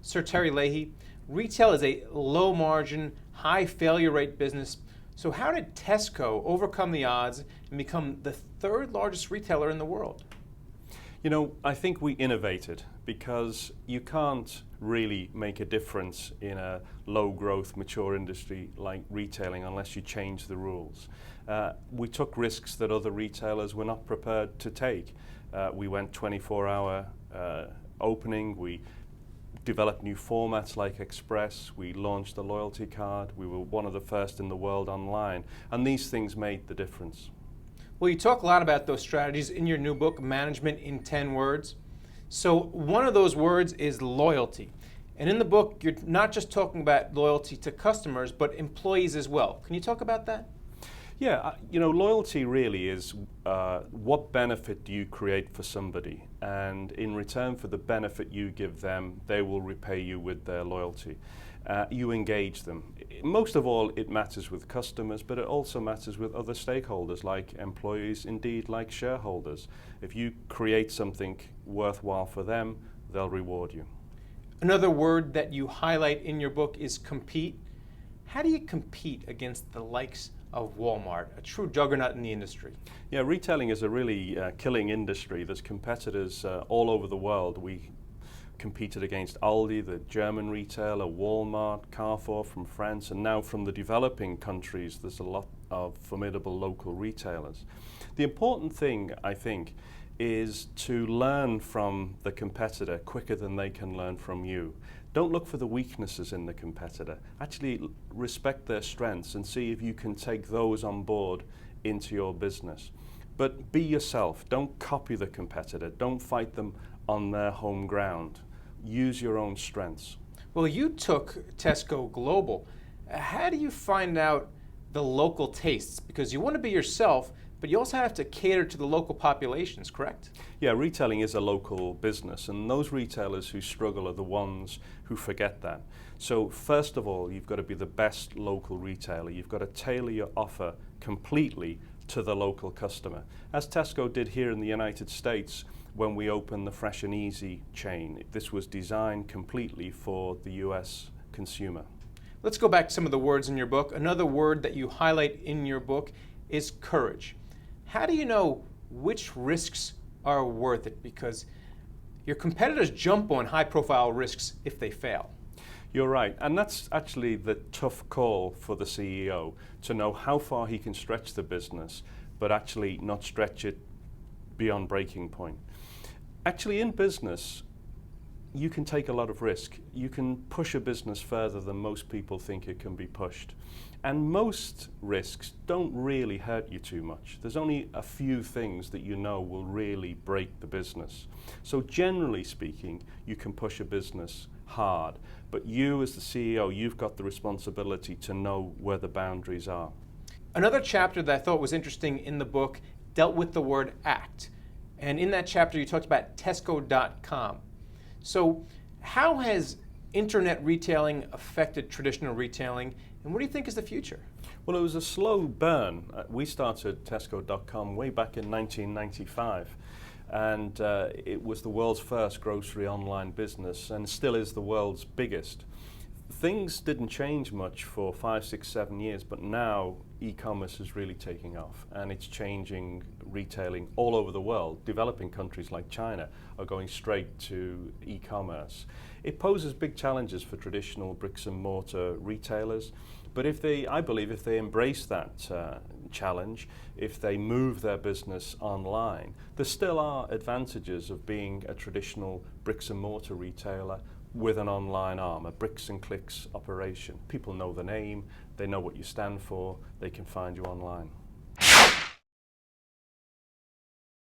Sir Terry Leahy, retail is a low margin, high failure rate business. So how did Tesco overcome the odds and become the third largest retailer in the world? You know, I think we innovated because you can't really make a difference in a low growth, mature industry like retailing unless you change the rules. We took risks that other retailers were not prepared to take. We went 24-hour opening, we developed new formats like Express, we launched a loyalty card, we were one of the first in the world online, and these things made the difference. Well, you talk a lot about those strategies in your new book, Management in 10 Words. So one of those words is loyalty. And in the book, you're not just talking about loyalty to customers, but employees as well. Can you talk about that? Yeah, you know, loyalty really is what benefit do you create for somebody, and in return for the benefit you give them, they will repay you with their loyalty. You engage them. Most of all, it matters with customers, but it also matters with other stakeholders like employees, indeed like shareholders. If you create something worthwhile for them, they'll reward you. Another word that you highlight in your book is compete. How do you compete against the likes of Walmart, a true juggernaut in the industry? Yeah, retailing is a really killing industry. There's competitors all over the world. We competed against Aldi, the German retailer, Walmart, Carrefour from France, and now from the developing countries there's a lot of formidable local retailers. The important thing, I think, is to learn from the competitor quicker than they can learn from you. Don't look for the weaknesses in the competitor. Actually respect their strengths and see if you can take those on board into your business. But be yourself. Don't copy the competitor. Don't fight them on their home ground. Use your own strengths. Well, you took Tesco global. How do you find out the local tastes? Because you want to be yourself, but you also have to cater to the local populations, correct? Yeah, retailing is a local business, and those retailers who struggle are the ones who forget that. So first of all, you've got to be the best local retailer. You've got to tailor your offer completely to the local customer, as Tesco did here in the United States when we opened the Fresh and Easy chain. This was designed completely for the US consumer. Let's go back to some of the words in your book. Another word that you highlight in your book is courage. How do you know which risks are worth it? Because your competitors jump on high-profile risks if they fail. You're right, and that's actually the tough call for the CEO, to know how far he can stretch the business, but actually not stretch it beyond breaking point. Actually, in business, you can take a lot of risk. You can push a business further than most people think it can be pushed. And most risks don't really hurt you too much. There's only a few things that you know will really break the business. So generally speaking, you can push a business hard, but you as the CEO, you've got the responsibility to know where the boundaries are. Another chapter that I thought was interesting in the book dealt with the word act. And in that chapter, you talked about Tesco.com. So how has internet retailing affected traditional retailing, and what do you think is the future? Well, it was a slow burn. We started Tesco.com way back in 1995, and it was the world's first grocery online business and still is the world's biggest. Things didn't change much for 5, 6, 7 years, but now e-commerce is really taking off and it's changing retailing all over the world. Developing countries like China are going straight to e-commerce. It poses big challenges for traditional bricks and mortar retailers, but I believe if they embrace that challenge, if they move their business online, there still are advantages of being a traditional bricks and mortar retailer with an online arm, a bricks and clicks operation. People know the name, they know what you stand for, they can find you online.